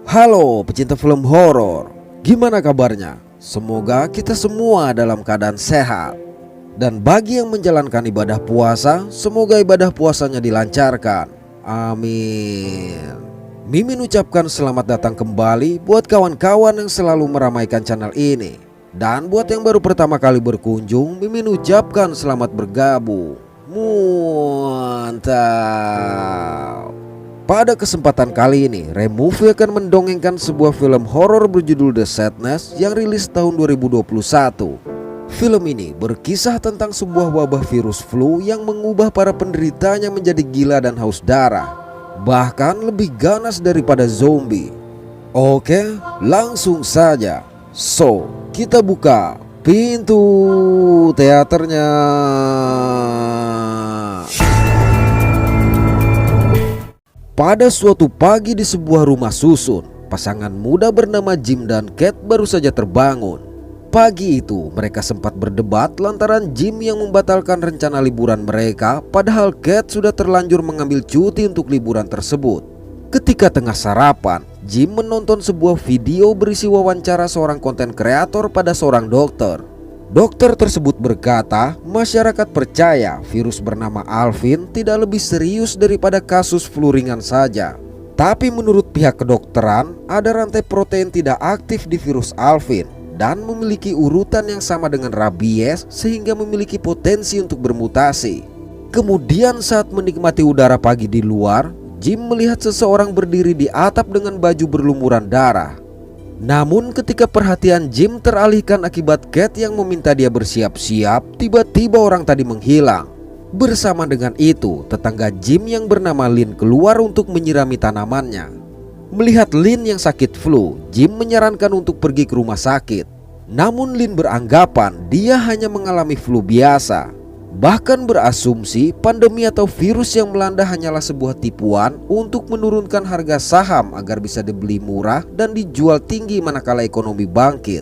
Halo pecinta film horor, gimana kabarnya? Semoga kita semua dalam keadaan sehat. Dan bagi yang menjalankan ibadah puasa, semoga ibadah puasanya dilancarkan. Amin. Mimin ucapkan selamat datang kembali buat kawan-kawan yang selalu meramaikan channel ini. Dan buat yang baru pertama kali berkunjung, Mimin ucapkan selamat bergabung. Mantap. Pada kesempatan kali ini, Removie akan mendongengkan sebuah film horor berjudul The Sadness yang rilis tahun 2021. Film ini berkisah tentang sebuah wabah virus flu yang mengubah para penderitanya menjadi gila dan haus darah, bahkan lebih ganas daripada zombie. Oke, langsung saja. So, kita buka pintu teaternya. Pada suatu pagi di sebuah rumah susun, pasangan muda bernama Jim dan Kate baru saja terbangun. Pagi itu mereka sempat berdebat lantaran Jim yang membatalkan rencana liburan mereka, padahal Kate sudah terlanjur mengambil cuti untuk liburan tersebut. Ketika tengah sarapan, Jim menonton sebuah video berisi wawancara seorang konten kreator pada seorang dokter. Dokter tersebut berkata, masyarakat percaya virus bernama Alvin tidak lebih serius daripada kasus flu ringan saja. Tapi menurut pihak kedokteran, ada rantai protein tidak aktif di virus Alvin dan memiliki urutan yang sama dengan rabies sehingga memiliki potensi untuk bermutasi. Kemudian saat menikmati udara pagi di luar, Jim melihat seseorang berdiri di atap dengan baju berlumuran darah. Namun ketika perhatian Jim teralihkan akibat Kate yang meminta dia bersiap-siap, tiba-tiba orang tadi menghilang. Bersama dengan itu, tetangga Jim yang bernama Lynn keluar untuk menyirami tanamannya. Melihat Lynn yang sakit flu, Jim menyarankan untuk pergi ke rumah sakit. Namun Lynn beranggapan dia hanya mengalami flu biasa. Bahkan berasumsi pandemi atau virus yang melanda hanyalah sebuah tipuan untuk menurunkan harga saham agar bisa dibeli murah dan dijual tinggi manakala ekonomi bangkit.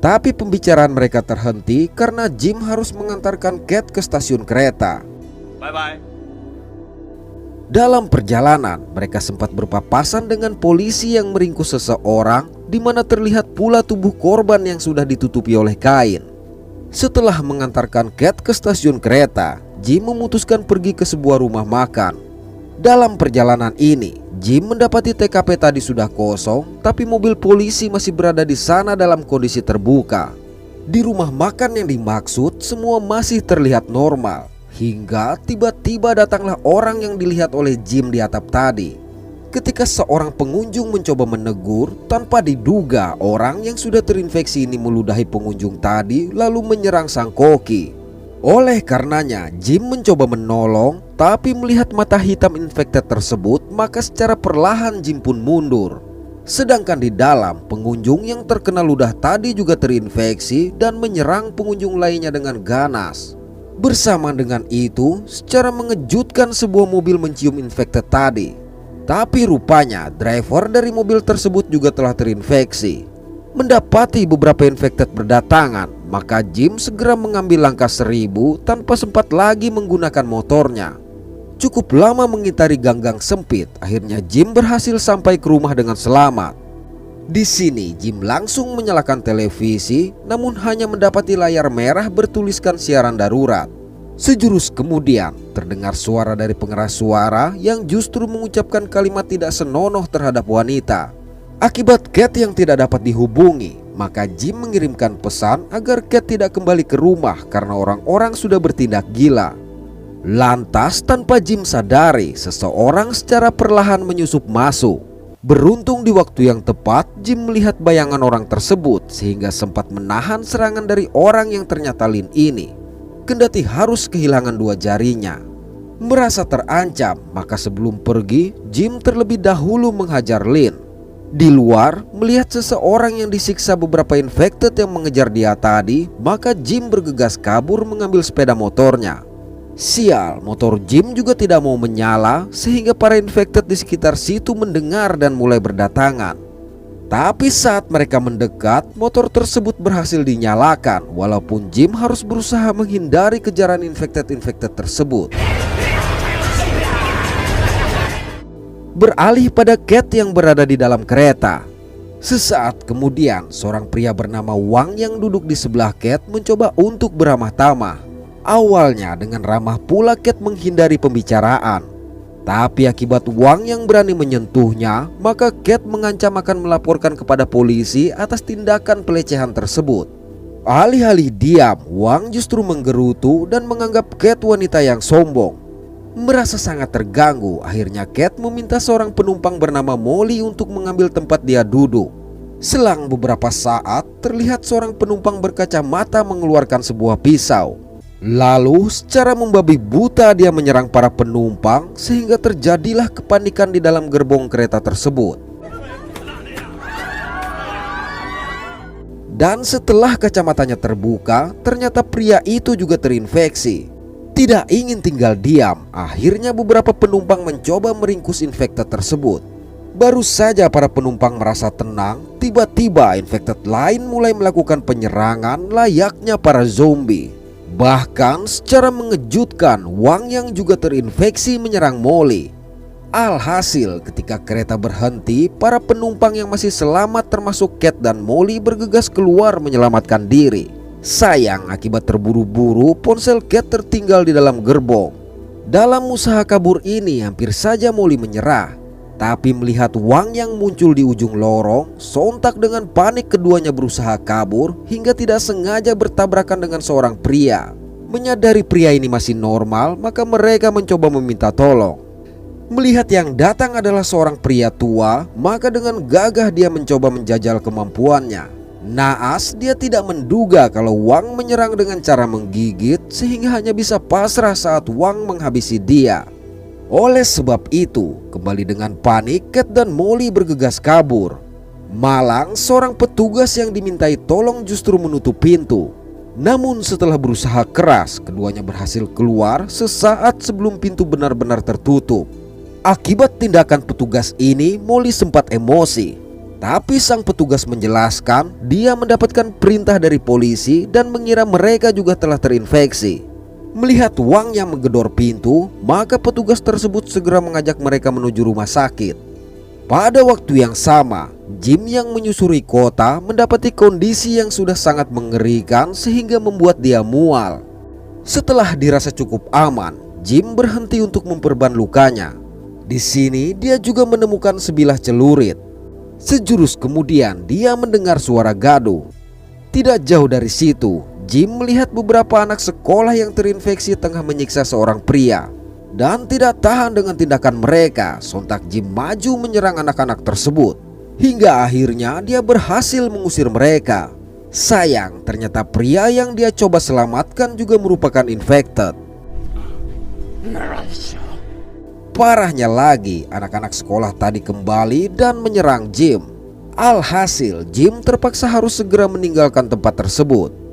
Tapi pembicaraan mereka terhenti karena Jim harus mengantarkan Kate ke stasiun kereta. Bye-bye. Dalam perjalanan, mereka sempat berpapasan dengan polisi yang meringkus seseorang, di mana terlihat pula tubuh korban yang sudah ditutupi oleh kain. Setelah mengantarkan Kate ke stasiun kereta, Jim memutuskan pergi ke sebuah rumah makan. Dalam perjalanan ini, Jim mendapati TKP tadi sudah kosong, tapi mobil polisi masih berada di sana dalam kondisi terbuka. Di rumah makan yang dimaksud, semua masih terlihat normal, hingga tiba-tiba datanglah orang yang dilihat oleh Jim di atap tadi. Ketika seorang pengunjung mencoba menegur, tanpa diduga orang yang sudah terinfeksi ini meludahi pengunjung tadi lalu menyerang sang koki. Oleh karenanya Jim mencoba menolong, tapi melihat mata hitam infected tersebut, maka secara perlahan Jim pun mundur. Sedangkan di dalam, pengunjung yang terkena ludah tadi juga terinfeksi dan menyerang pengunjung lainnya dengan ganas. Bersama dengan itu, secara mengejutkan sebuah mobil mencium infected tadi. Tapi rupanya driver dari mobil tersebut juga telah terinfeksi. Mendapati beberapa infected berdatangan, maka Jim segera mengambil langkah 1000 tanpa sempat lagi menggunakan motornya. Cukup lama mengitari gang-gang sempit, akhirnya Jim berhasil sampai ke rumah dengan selamat. Di sini Jim langsung menyalakan televisi, namun hanya mendapati layar merah bertuliskan siaran darurat. Sejurus kemudian terdengar suara dari pengeras suara yang justru mengucapkan kalimat tidak senonoh terhadap wanita. Akibat Kate yang tidak dapat dihubungi, maka Jim mengirimkan pesan agar Kate tidak kembali ke rumah karena orang-orang sudah bertindak gila. Lantas tanpa Jim sadari, seseorang secara perlahan menyusup masuk. Beruntung di waktu yang tepat, Jim melihat bayangan orang tersebut sehingga sempat menahan serangan dari orang yang ternyata Lynn ini. Kendati harus kehilangan 2 jarinya. Merasa terancam, maka sebelum pergi, Jim terlebih dahulu menghajar Lynn. Di luar, melihat seseorang yang disiksa beberapa infected yang mengejar dia tadi, maka Jim bergegas kabur mengambil sepeda motornya. Sial, motor Jim juga tidak mau menyala, sehingga para infected di sekitar situ mendengar dan mulai berdatangan. Tapi saat mereka mendekat, motor tersebut berhasil dinyalakan, walaupun Jim harus berusaha menghindari kejaran infected tersebut. beralih pada Cat yang berada di dalam kereta. Sesaat kemudian, seorang pria bernama Wang yang duduk di sebelah Cat mencoba untuk beramah tamah. Awalnya dengan ramah pula Cat menghindari pembicaraan. Tapi akibat Wang yang berani menyentuhnya, maka Cat mengancam akan melaporkan kepada polisi atas tindakan pelecehan tersebut. Alih-alih diam, Wang justru menggerutu dan menganggap Cat wanita yang sombong. Merasa sangat terganggu, akhirnya Cat meminta seorang penumpang bernama Molly untuk mengambil tempat dia duduk. Selang beberapa saat, terlihat seorang penumpang berkacamata mengeluarkan sebuah pisau. Lalu secara membabi buta dia menyerang para penumpang sehingga terjadilah kepanikan di dalam gerbong kereta tersebut. Dan setelah kacamatanya terbuka, ternyata pria itu juga terinfeksi. Tidak ingin tinggal diam, akhirnya beberapa penumpang mencoba meringkus infected tersebut. Baru saja para penumpang merasa tenang, tiba-tiba infected lain mulai melakukan penyerangan layaknya para zombie. Bahkan secara mengejutkan, Wang yang juga terinfeksi menyerang Molly. Alhasil ketika kereta berhenti, para penumpang yang masih selamat termasuk Cat dan Molly bergegas keluar menyelamatkan diri. Sayang, akibat terburu-buru, ponsel Cat tertinggal di dalam gerbong. Dalam usaha kabur ini hampir saja Molly menyerah. Tapi melihat Wang yang muncul di ujung lorong, sontak dengan panik keduanya berusaha kabur hingga tidak sengaja bertabrakan dengan seorang pria. Menyadari pria ini masih normal, maka mereka mencoba meminta tolong. Melihat yang datang adalah seorang pria tua, maka dengan gagah dia mencoba menjajal kemampuannya. Naas, dia tidak menduga kalau Wang menyerang dengan cara menggigit sehingga hanya bisa pasrah saat Wang menghabisi dia. Oleh sebab itu, kembali dengan panik, Cat dan Molly bergegas kabur. Malang, seorang petugas yang dimintai tolong justru menutup pintu. Namun setelah berusaha keras, keduanya berhasil keluar sesaat sebelum pintu benar-benar tertutup. Akibat tindakan petugas ini, Molly sempat emosi. Tapi sang petugas menjelaskan dia mendapatkan perintah dari polisi dan mengira mereka juga telah terinfeksi. Melihat Wang yang menggedor pintu, maka petugas tersebut segera mengajak mereka menuju rumah sakit. Pada waktu yang sama, Jim yang menyusuri kota mendapati kondisi yang sudah sangat mengerikan sehingga membuat dia mual. Setelah dirasa cukup aman, Jim berhenti untuk memperban lukanya. Di sini dia juga menemukan sebilah celurit. Sejurus kemudian dia mendengar suara gaduh. Tidak jauh dari situ, Jim melihat beberapa anak sekolah yang terinfeksi tengah menyiksa seorang pria. Dan tidak tahan dengan tindakan mereka, sontak Jim maju menyerang anak-anak tersebut. Hingga akhirnya dia berhasil mengusir mereka. Sayang, ternyata pria yang dia coba selamatkan juga merupakan infected. Parahnya lagi, anak-anak sekolah tadi kembali dan menyerang Jim. Alhasil, Jim terpaksa harus segera meninggalkan tempat tersebut.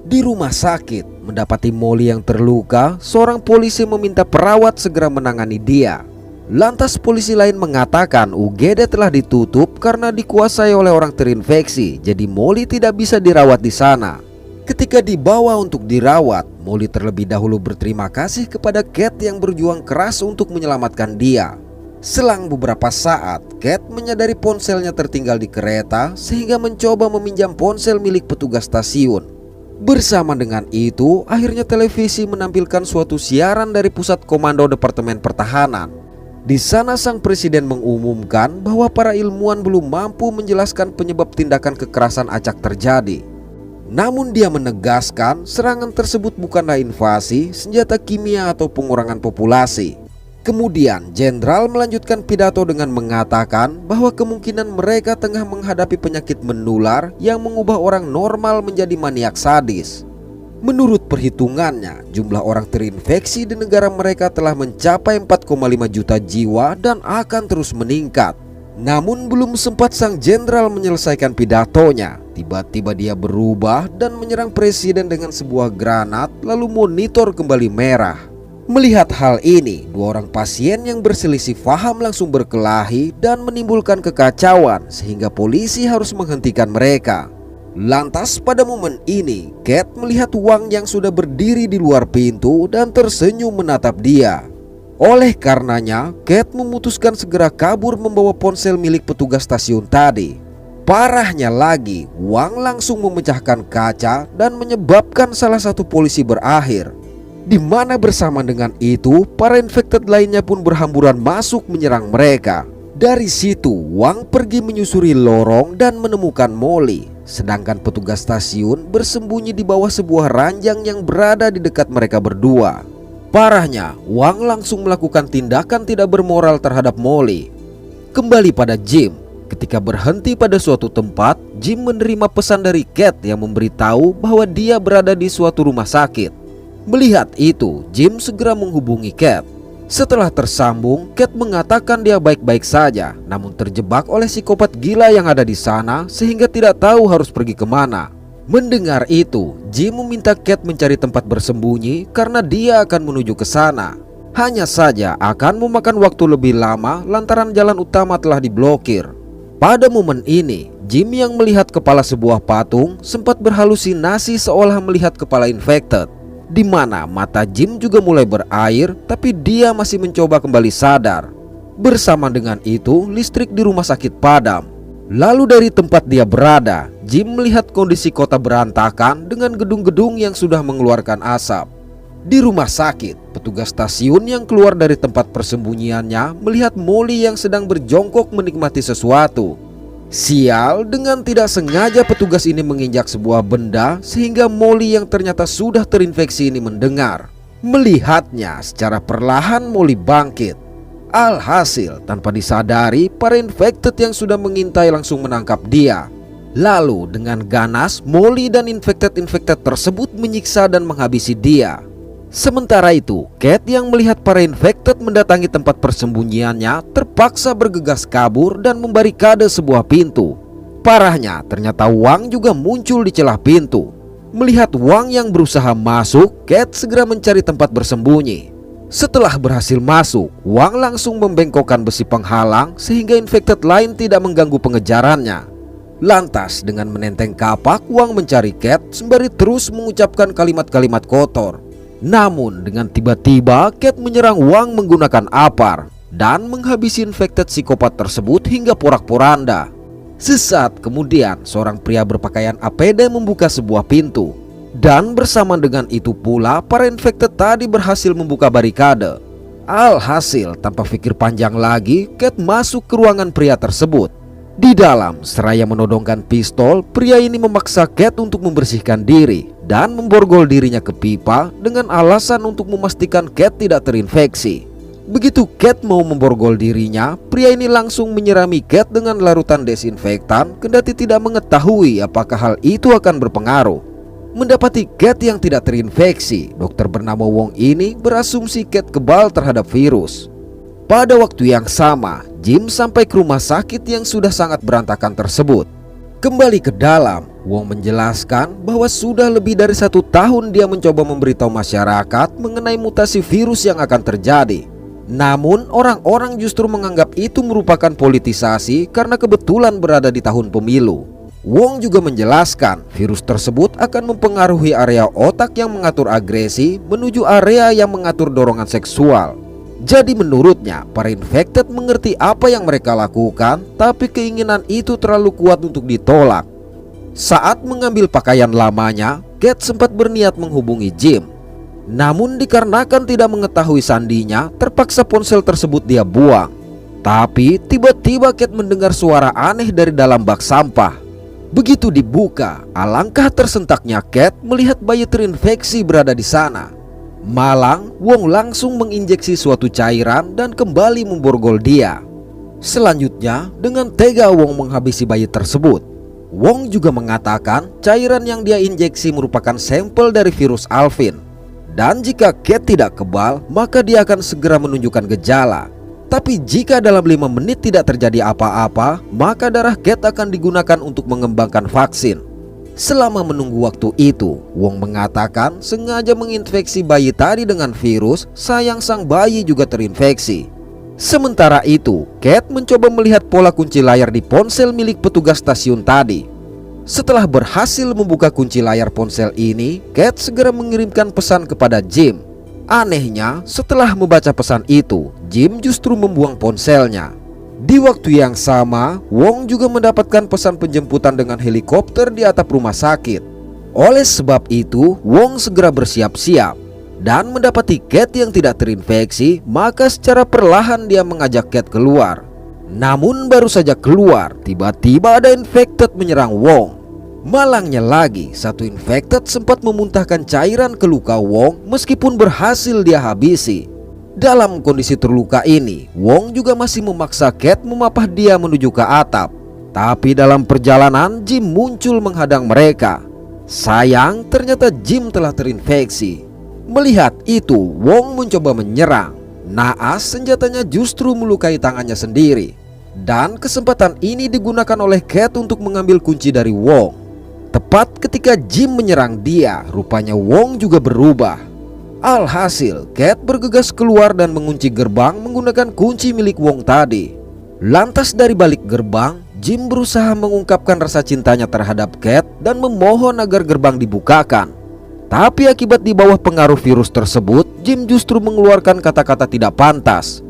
Di rumah sakit, mendapati Molly yang terluka, seorang polisi meminta perawat segera menangani dia. Lantas polisi lain mengatakan UGD telah ditutup karena dikuasai oleh orang terinfeksi, jadi Molly tidak bisa dirawat di sana. Ketika dibawa untuk dirawat, Molly terlebih dahulu berterima kasih kepada Cat yang berjuang keras untuk menyelamatkan dia. Selang beberapa saat, Cat menyadari ponselnya tertinggal di kereta sehingga mencoba meminjam ponsel milik petugas stasiun. Bersama dengan itu, akhirnya televisi menampilkan suatu siaran dari Pusat Komando Departemen Pertahanan. Di sana sang presiden mengumumkan bahwa para ilmuwan belum mampu menjelaskan penyebab tindakan kekerasan acak terjadi. Namun dia menegaskan serangan tersebut bukanlah invasi, senjata kimia atau pengurangan populasi. Kemudian jenderal melanjutkan pidato dengan mengatakan bahwa kemungkinan mereka tengah menghadapi penyakit menular yang mengubah orang normal menjadi maniak sadis. Menurut perhitungannya, jumlah orang terinfeksi di negara mereka telah mencapai 4,5 juta jiwa dan akan terus meningkat. Namun belum sempat sang jenderal menyelesaikan pidatonya, tiba-tiba dia berubah dan menyerang presiden dengan sebuah granat, lalu monitor kembali merah. Melihat hal ini, dua orang pasien yang berselisih paham langsung berkelahi dan menimbulkan kekacauan sehingga polisi harus menghentikan mereka. Lantas pada momen ini, Cat melihat Wang yang sudah berdiri di luar pintu dan tersenyum menatap dia. Oleh karenanya, Kate memutuskan segera kabur membawa ponsel milik petugas stasiun tadi. Parahnya lagi, Wang langsung memecahkan kaca dan menyebabkan salah satu polisi berakhir. Di mana bersama dengan itu, para infected lainnya pun berhamburan masuk menyerang mereka. Dari situ, Wang pergi menyusuri lorong dan menemukan Molly. Sedangkan petugas stasiun bersembunyi di bawah sebuah ranjang yang berada di dekat mereka berdua. Parahnya, Wang langsung melakukan tindakan tidak bermoral terhadap Molly. Kembali pada Jim, ketika berhenti pada suatu tempat, Jim menerima pesan dari Kate yang memberitahu bahwa dia berada di suatu rumah sakit. Melihat itu, Jim segera menghubungi Kate. Setelah tersambung, Kate mengatakan dia baik-baik saja, namun terjebak oleh psikopat gila yang ada di sana sehingga tidak tahu harus pergi kemana. Mendengar itu, Jim meminta Kate mencari tempat bersembunyi karena dia akan menuju ke sana. Hanya saja akan memakan waktu lebih lama lantaran jalan utama telah diblokir. Pada momen ini, Jim yang melihat kepala sebuah patung sempat berhalusinasi seolah melihat kepala infected, di mana mata Jim juga mulai berair, tapi dia masih mencoba kembali sadar. Bersama dengan itu, listrik di rumah sakit padam. Lalu dari tempat dia berada, Jim melihat kondisi kota berantakan dengan gedung-gedung yang sudah mengeluarkan asap. Di rumah sakit, petugas stasiun yang keluar dari tempat persembunyiannya melihat Molly yang sedang berjongkok menikmati sesuatu. Sial, dengan tidak sengaja petugas ini menginjak sebuah benda sehingga Molly yang ternyata sudah terinfeksi ini mendengar. Melihatnya, secara perlahan Molly bangkit. Alhasil, tanpa disadari, para infected yang sudah mengintai langsung menangkap dia. Lalu dengan ganas, Molly dan infected tersebut menyiksa dan menghabisi dia. Sementara itu, Kate yang melihat para infected mendatangi tempat persembunyiannya terpaksa bergegas kabur dan membarikade sebuah pintu. Parahnya, ternyata Wang juga muncul di celah pintu. Melihat Wang yang berusaha masuk, Kate segera mencari tempat bersembunyi. Setelah berhasil masuk, Wang langsung membengkokkan besi penghalang sehingga infected lain tidak mengganggu pengejarannya. Lantas dengan menenteng kapak, Wang mencari Kate sembari terus mengucapkan kalimat-kalimat kotor. Namun dengan tiba-tiba Kate menyerang Wang menggunakan apar dan menghabisi infected psikopat tersebut hingga porak-poranda. Sesaat kemudian, seorang pria berpakaian APD membuka sebuah pintu. Dan bersama dengan itu pula, para infected tadi berhasil membuka barikade. Alhasil, tanpa pikir panjang lagi, Kate masuk ke ruangan pria tersebut. Di dalam, seraya menodongkan pistol, pria ini memaksa Kate untuk membersihkan diri dan memborgol dirinya ke pipa dengan alasan untuk memastikan Kate tidak terinfeksi. Begitu Kate mau memborgol dirinya, pria ini langsung menyirami Kate dengan larutan desinfektan, kendati tidak mengetahui apakah hal itu akan berpengaruh. Mendapati Kate yang tidak terinfeksi, dokter bernama Wong ini berasumsi Kate kebal terhadap virus. Pada waktu yang sama, Jim sampai ke rumah sakit yang sudah sangat berantakan tersebut. Kembali ke dalam, Wong menjelaskan bahwa sudah lebih dari 1 tahun dia mencoba memberitahu masyarakat mengenai mutasi virus yang akan terjadi. Namun orang-orang justru menganggap itu merupakan politisasi karena kebetulan berada di tahun pemilu. Wong juga menjelaskan virus tersebut akan mempengaruhi area otak yang mengatur agresi menuju area yang mengatur dorongan seksual. Jadi menurutnya, para infected mengerti apa yang mereka lakukan, tapi keinginan itu terlalu kuat untuk ditolak. Saat mengambil pakaian lamanya, Kate sempat berniat menghubungi Jim. Namun dikarenakan tidak mengetahui sandinya, terpaksa ponsel tersebut dia buang. Tapi tiba-tiba Kate mendengar suara aneh dari dalam bak sampah. Begitu dibuka, alangkah tersentaknya Kate melihat bayi terinfeksi berada di sana. Malang, Wong langsung menginjeksi suatu cairan dan kembali memborgol dia. Selanjutnya, dengan tega Wong menghabisi bayi tersebut. Wong juga mengatakan cairan yang dia injeksi merupakan sampel dari virus Alvin. Dan jika Kate tidak kebal, maka dia akan segera menunjukkan gejala. Tapi jika dalam 5 menit tidak terjadi apa-apa, maka darah Kate akan digunakan untuk mengembangkan vaksin. Selama menunggu waktu itu, Wong mengatakan sengaja menginfeksi bayi tadi dengan virus, sayang sang bayi juga terinfeksi. Sementara itu, Kate mencoba melihat pola kunci layar di ponsel milik petugas stasiun tadi. Setelah berhasil membuka kunci layar ponsel ini, Kate segera mengirimkan pesan kepada Jim. Anehnya, setelah membaca pesan itu, Jim justru membuang ponselnya. Di waktu yang sama, Wong juga mendapatkan pesan penjemputan dengan helikopter di atap rumah sakit. Oleh sebab itu, Wong segera bersiap-siap dan mendapati Kate yang tidak terinfeksi, maka secara perlahan dia mengajak Kate keluar. Namun baru saja keluar, tiba-tiba ada infected menyerang Wong. Malangnya lagi, satu infected sempat memuntahkan cairan ke luka Wong meskipun berhasil dia habisi. Dalam kondisi terluka ini, Wong juga masih memaksa Kate memapah dia menuju ke atap. Tapi dalam perjalanan, Jim muncul menghadang mereka. Sayang, ternyata Jim telah terinfeksi. Melihat itu, Wong mencoba menyerang. Naas, senjatanya justru melukai tangannya sendiri. Dan kesempatan ini digunakan oleh Kate untuk mengambil kunci dari Wong. Tepat ketika Jim menyerang dia, rupanya Wong juga berubah. Alhasil, Kate bergegas keluar dan mengunci gerbang menggunakan kunci milik Wong tadi. Lantas dari balik gerbang, Jim berusaha mengungkapkan rasa cintanya terhadap Kate dan memohon agar gerbang dibukakan. Tapi akibat di bawah pengaruh virus tersebut, Jim justru mengeluarkan kata-kata tidak pantas.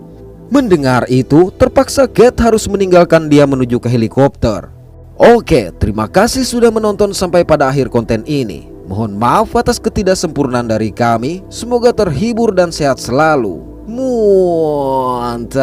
Mendengar itu, terpaksa Kate harus meninggalkan dia menuju ke helikopter. Oke, terima kasih sudah menonton sampai pada akhir konten ini. Mohon maaf atas ketidaksempurnaan dari kami. Semoga terhibur dan sehat selalu. Mantap.